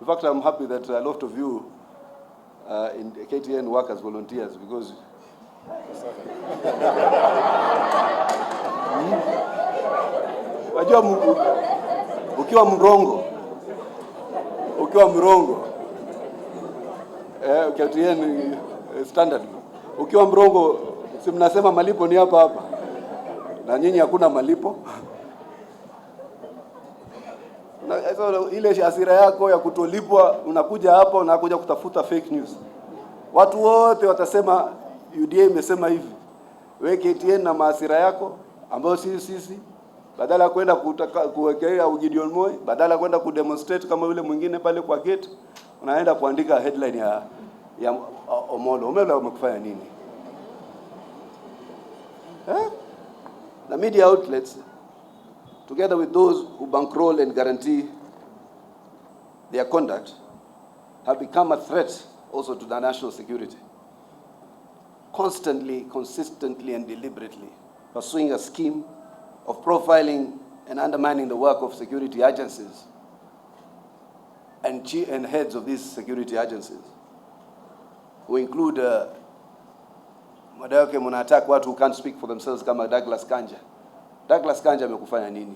In fact, I'm happy that a lot of you in KTN work as volunteers because wajua ukiwa mrongo KTN Standard ukiwa mrongo, si mnasema malipo ni hapa na nyinyi hakuna malipo. Na so, ile hasira yako ya kutolipwa, unakuja hapa unakuja kutafuta fake news. Watu wote watasema UDA imesema hivi. Wewe KTN na hasira yako ambayo sisi badala ya kwenda kuwekea Gideon Moi, badala ya kwenda kudemonstrate kama yule mwingine pale kwa gate, unaenda kuandika headline ya Omolo. Omolo umekufanya nini? The media outlets, together with those who bankroll and guarantee their conduct, have become a threat also to the national security. Constantly, consistently, and deliberately pursuing a scheme of profiling and undermining the work of security agencies and heads of these security agencies, who include madawake mnataka watu who can't speak for themselves kama Douglas Kanja. Douglas Kanja amekufanya nini?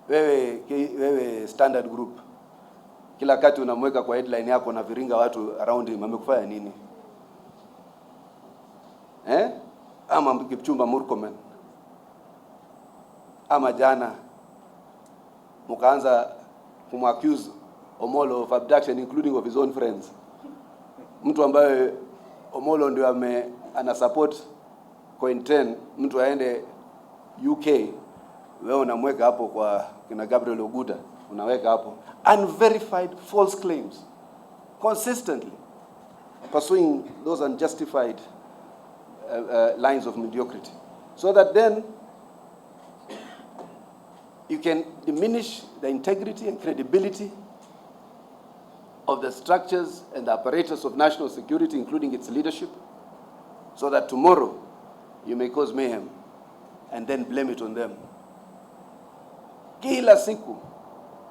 Wewe Standard Group, kila kati unamweka kwa headline yako na viringa watu around him, amekufanya nini? Ama Kipchumba Murkomen, ama jana mkaanza kumaccuse Omolo of abduction including of his own friends. Mtu ambaye Omolo ndio ana support coin 10, mtu aende UK, wewe unamweka hapo kwa kina Gabriel Oguta, unaweka hapo unverified false claims, consistently pursuing those unjustified lines of mediocrity, so that then you can diminish the integrity and credibility of the structures and the apparatus of national security, including its leadership, so that tomorrow you may cause mayhem and then blame it on them. Kila siku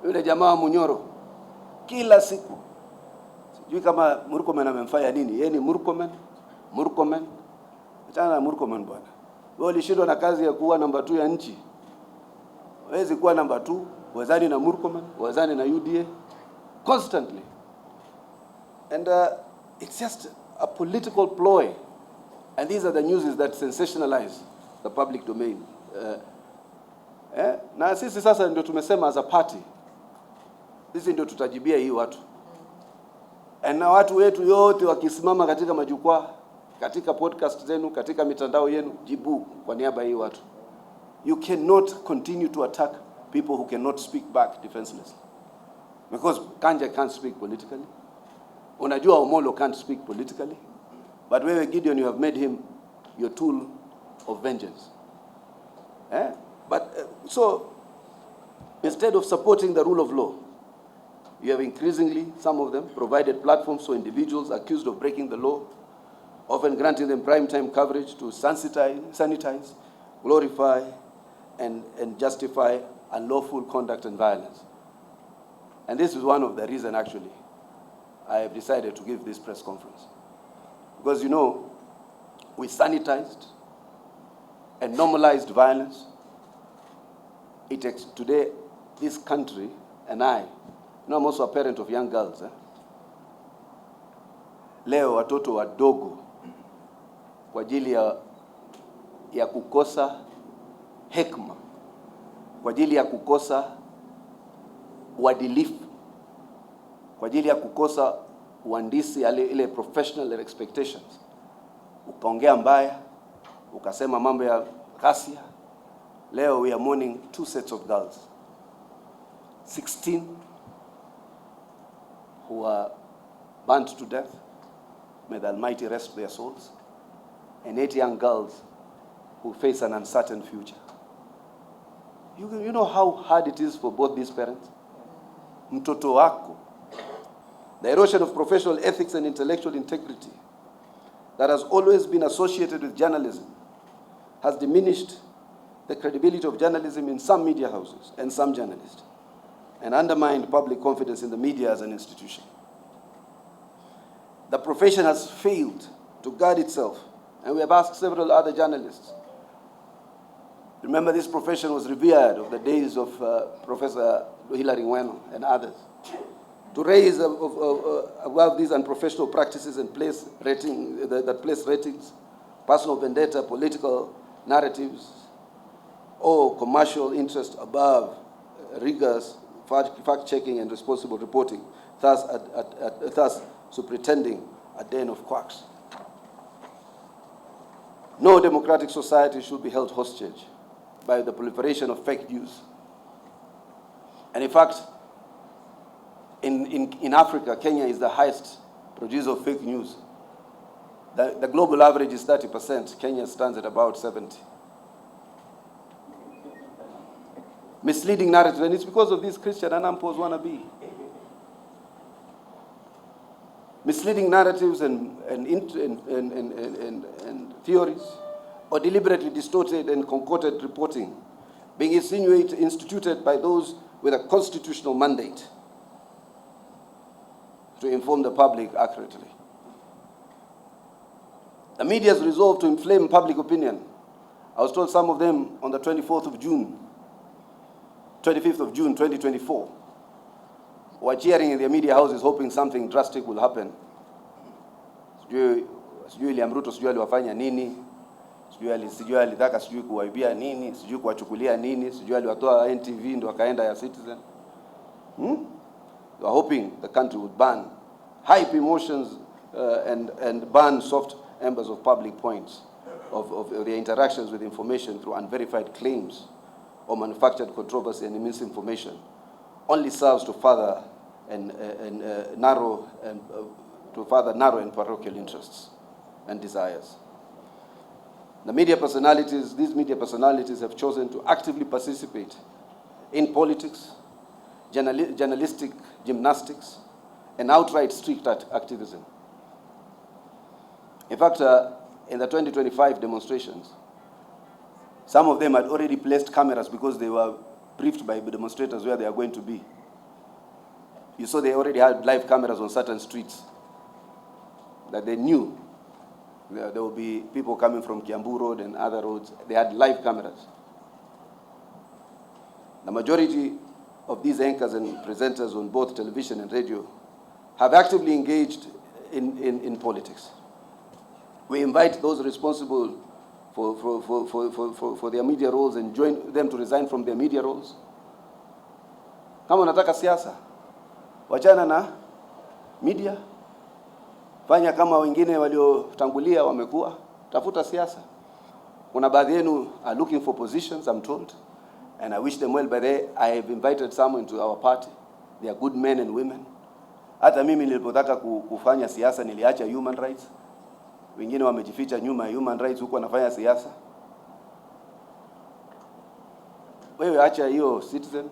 yule jamaa wa Munyoro, kila siku sijui kama Murkomen amemfanya nini. Yeye ni Murkomen tena Murkomen bwana. Wewe ulishindwa na kazi ya kuwa namba 2 ya nchi. Hawezi kuwa namba 2, wazani na Murkomen, wazani na UDA constantly. And it's just a political ploy. And these are the news that sensationalize the public domain. Na sisi sasa ndio tumesema as a party, sisi ndio tutajibia hii watu. Na watu wetu yote wakisimama katika majukwaa, katika podcast zenu, katika mitandao yenu, jibu kwa niaba hii watu. You cannot continue to attack people who cannot speak back defenselessly. Because Kanja can't speak politically. Unajua Omolo can't speak politically. But wewe Gideon, you have made him your tool of vengeance. But so instead of supporting the rule of law, you have increasingly, some of them, provided platforms for individuals accused of breaking the law, often granting them prime time coverage to sanitize, glorify, and justify unlawful conduct and violence. And this is one of the reasons, actually, I have decided to give this press conference. Because, you know, we sanitized and normalized violence. It takes today, this country, and I'm also a parent of young girls. Leo watoto wadogo kwa ajili ya kukosa hekima, kwa ajili ya kukosa uadilifu, kwa ajili ya kukosa uhandisi ile professional expectations, ukaongea mbaya, ukasema mambo ya ghasia. Leo we are mourning 2 sets of girls, 16 who are burnt to death, may the Almighty rest their souls, and 8 young girls who face an uncertain future. You know how hard it is for both these parents? Mtoto wako. The erosion of professional ethics and intellectual integrity that has always been associated with journalism has diminished the credibility of journalism in some media houses and some journalists. and undermined public confidence in the media as an institution. The profession has failed to guard itself, and we have asked several other journalists. Remember, this profession was revered of the days of Professor Hilary Ngweno and others. To raise above these unprofessional practices and place ratings, personal vendetta, political narratives, or commercial interest above rigorous fact-checking and responsible reporting, thus superintending a den of quacks. No democratic society should be held hostage by the proliferation of fake news. And in fact, in Africa, Kenya is the highest producer of fake news. The global average is 30%. Kenya stands at about 70%. Misleading narratives, and it's because of these Christian Anampos wannabe. Misleading narratives and theories, or deliberately distorted and concocted reporting, being instituted by those with a constitutional mandate to inform the public accurately. The media's resolve to inflame public opinion. I was told some of them on the 25th of June 2024, were cheering in their media houses hoping something drastic will happen. Sijui Ruto sijui aliwafanya nini, sijui alitaka sijui kuwaibia nini, sijui kuwachukulia nini, sijui aliwatoa NTV ndio akaenda ya Citizen. They were hoping the country would ban hype emotions and ban soft embers of public points of their interactions with information through unverified claims or manufactured controversy and misinformation only serves to further narrow and parochial interests and desires. These media personalities have chosen to actively participate in politics, journalistic gymnastics, and outright street activism. In fact, in the 2025 demonstrations, some of them had already placed cameras because they were briefed by the demonstrators where they are going to be. You saw they already had live cameras on certain streets, that they knew there will be people coming from Kiambu Road and other roads. They had live cameras. The majority of these anchors and presenters on both television and radio have actively engaged in politics. We invite those responsible for their media roles and join them to resign from their media roles. Kama unataka siasa, wachana na media. Fanya kama wengine waliotangulia wamekuwa, tafuta siasa. Kuna baadhi yenu are looking for positions, I'm told, and I wish them well. By the way, I have invited some into our party. They are good men and women. Hata mimi nilipotaka kufanya siasa niliacha human rights. Wengine wamejificha nyuma ya human rights huko wanafanya siasa. Wewe acha hiyo Citizen,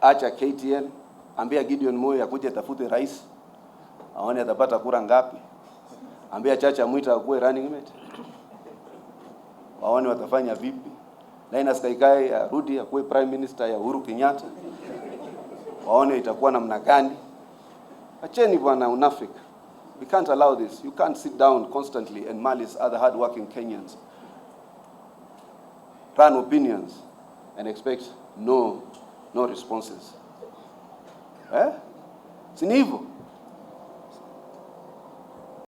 acha KTN, ambia Gideon Moi akuje tafute rais, aone atapata kura ngapi. Ambia Chacha Mwita akuwe running mate, waone watafanya vipi. Linus Kaikai arudi akuwe prime minister ya Uhuru Kenyatta, waone itakuwa namna gani. Acheni bwana unafiki. We can't allow this. You can't sit down constantly and malice other hard-working Kenyans, run opinions, and expect no responses. It's an evil.